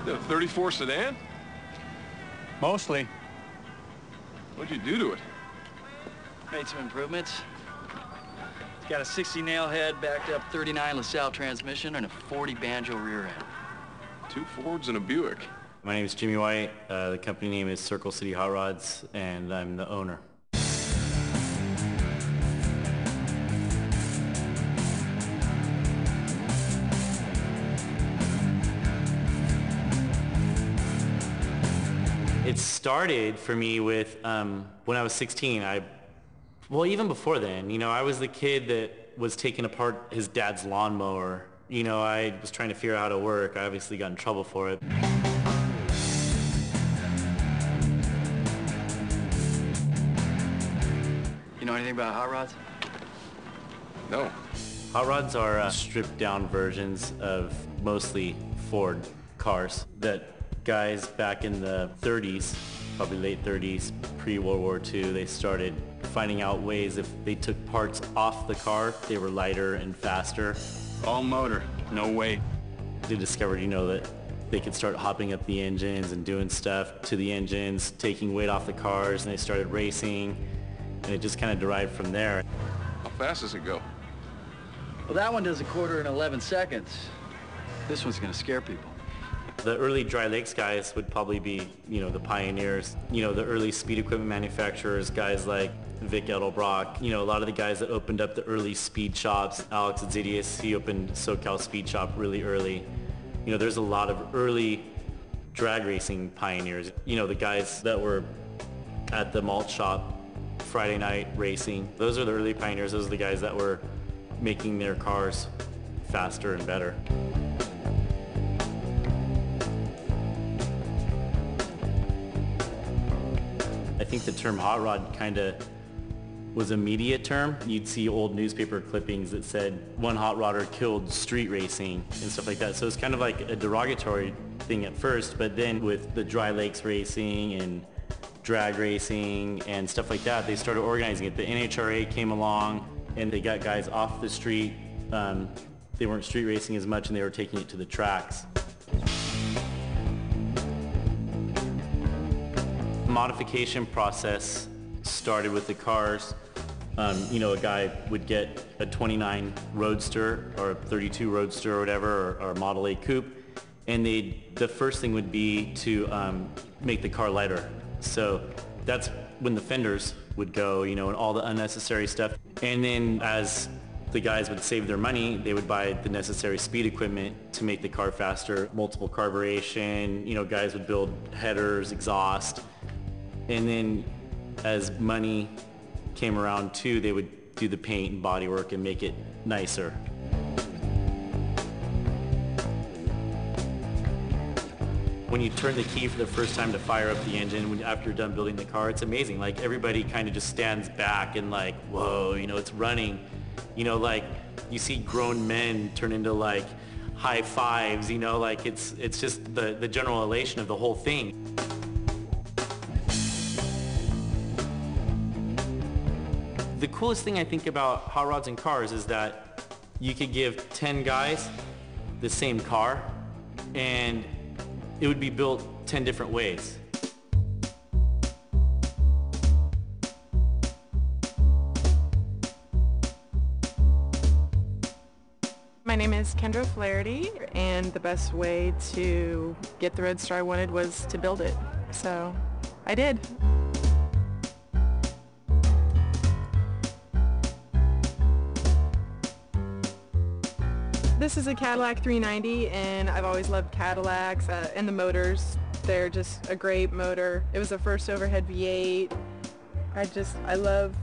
The 34 sedan? Mostly. What'd you do to it? Made some improvements. It's got a 60 nail head, backed up 39 LaSalle transmission, and a 40 banjo rear end. 2 Fords and a Buick. My name is Jimmy White. The company name is Circle City Hot Rods, and I'm the owner. It started for me with when I was 16. Well, even before then, you know, I was the kid that was taking apart his dad's lawnmower. You know, I was trying to figure out how to work. I obviously got in trouble for it. You know anything about hot rods? No. Hot rods are stripped down versions of mostly Ford cars that guys back in the 30s, probably late 30s, pre-World War II, they started finding out ways if they took parts off the car, they were lighter and faster. All motor, no weight. They discovered, you know, that they could start hopping up the engines and doing stuff to the engines, taking weight off the cars, and they started racing, and it just kind of derived from there. How fast does it go? Well, that one does a quarter in 11 seconds. This one's gonna scare people. The early dry lakes guys would probably be, you know, the pioneers. You know, the early speed equipment manufacturers, guys like Vic Edelbrock. You know, a lot of the guys that opened up the early speed shops. Alex Adzidius, he opened SoCal Speed Shop really early. You know, there's a lot of early drag racing pioneers. You know, the guys that were at the malt shop Friday night racing. Those are the early pioneers. Those are the guys that were making their cars faster and better. I think the term hot rod kind of was a media term. You'd see old newspaper clippings that said one hot rodder killed street racing and stuff like that. So it's kind of like a derogatory thing at first, but then with the dry lakes racing and drag racing and stuff like that, they started organizing it. The NHRA came along and they got guys off the street. They weren't street racing as much and they were taking it to the tracks. Modification process started with the cars. You know, a guy would get a 29 Roadster or a 32 Roadster or whatever, or a Model A Coupe, and the first thing would be to make the car lighter. So that's when the fenders would go, you know, and all the unnecessary stuff. And then as the guys would save their money, they would buy the necessary speed equipment to make the car faster, multiple carburation, you know, guys would build headers, exhaust. And then as money came around too, they would do the paint and body work and make it nicer. When you turn the key for the first time to fire up the engine, after you're done building the car, it's amazing. Like, everybody kind of just stands back and like, whoa, you know, it's running. You know, like, you see grown men turn into like high fives, you know, like it's just the general elation of the whole thing. The coolest thing I think about hot rods and cars is that you could give 10 guys the same car and it would be built 10 different ways. My name is Kendra Flaherty, and the best way to get the Roadster I wanted was to build it. So I did. This is a Cadillac 390, and I've always loved Cadillacs and the motors. They're just a great motor. It was the first overhead V8. I love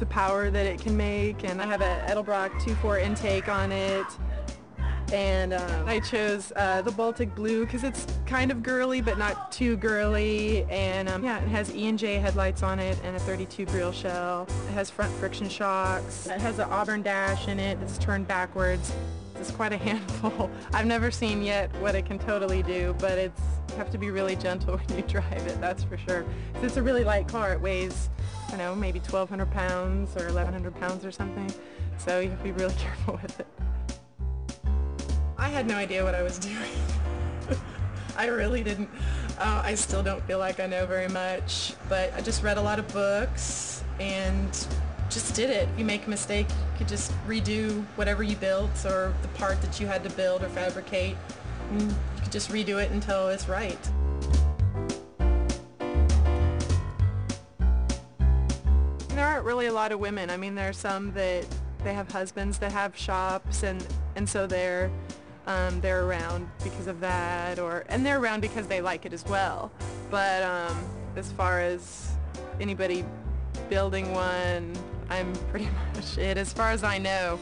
the power that it can make, and I have a Edelbrock 2.4 intake on it. And I chose the Baltic Blue because it's kind of girly but not too girly, and yeah, it has E&J headlights on it and a 32 grill shell. It has front friction shocks. It has an Auburn dash in it that's turned backwards. It's quite a handful. I've never seen yet what it can totally do, but you have to be really gentle when you drive it, that's for sure. It's a really light car. It weighs, I don't know, maybe 1,200 pounds or 1,100 pounds or something, so you have to be really careful with it. I had no idea what I was doing. I really didn't. I still don't feel like I know very much, but I just read a lot of books and just did it. If you make a mistake, you could just redo whatever you built or the part that you had to build or fabricate. And you could just redo it until it's right. There aren't really a lot of women. I mean, there are some that they have husbands that have shops, and so they're around because of that, and they're around because they like it as well. But as far as anybody building one, I'm pretty much it as far as I know.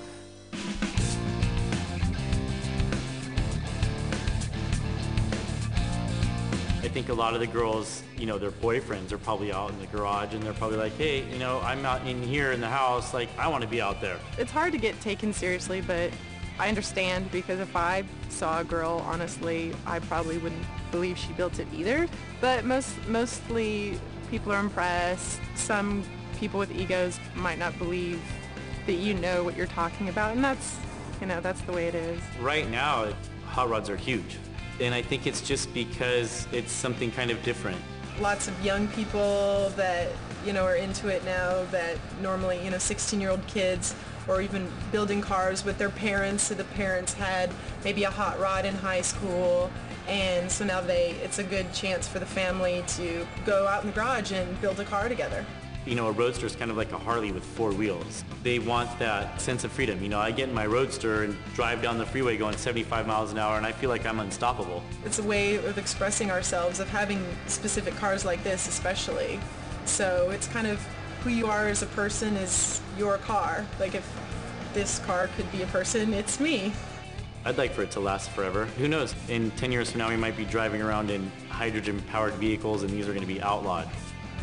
I think a lot of the girls, their boyfriends are probably out in the garage and they're probably like, hey, I'm out in here in the house, like, I want to be out there. It's hard to get taken seriously, but I understand, because if I saw a girl, honestly, I probably wouldn't believe she built it either. But mostly people are impressed. Some people with egos might not believe that you know what you're talking about, and that's the way it is. Right now, hot rods are huge. And I think it's just because it's something kind of different. Lots of young people that, are into it now that normally, 16-year-old kids, or even building cars with their parents, so the parents had maybe a hot rod in high school, and so now it's a good chance for the family to go out in the garage and build a car together. A roadster is kind of like a Harley with 4 wheels. They want that sense of freedom. I get in my roadster and drive down the freeway going 75 miles an hour and I feel like I'm unstoppable. It's a way of expressing ourselves, of having specific cars like this especially. So it's kind of who you are as a person is your car. Like, if this car could be a person, it's me. I'd like for it to last forever. Who knows? In 10 years from now, we might be driving around in hydrogen-powered vehicles and these are going to be outlawed.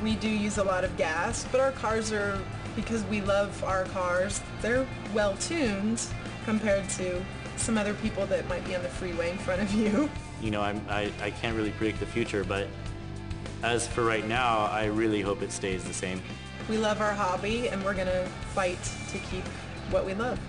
We do use a lot of gas, but our cars are, because we love our cars, they're well-tuned compared to some other people that might be on the freeway in front of you. I can't really predict the future, but as for right now, I really hope it stays the same. We love our hobby, and we're going to fight to keep what we love.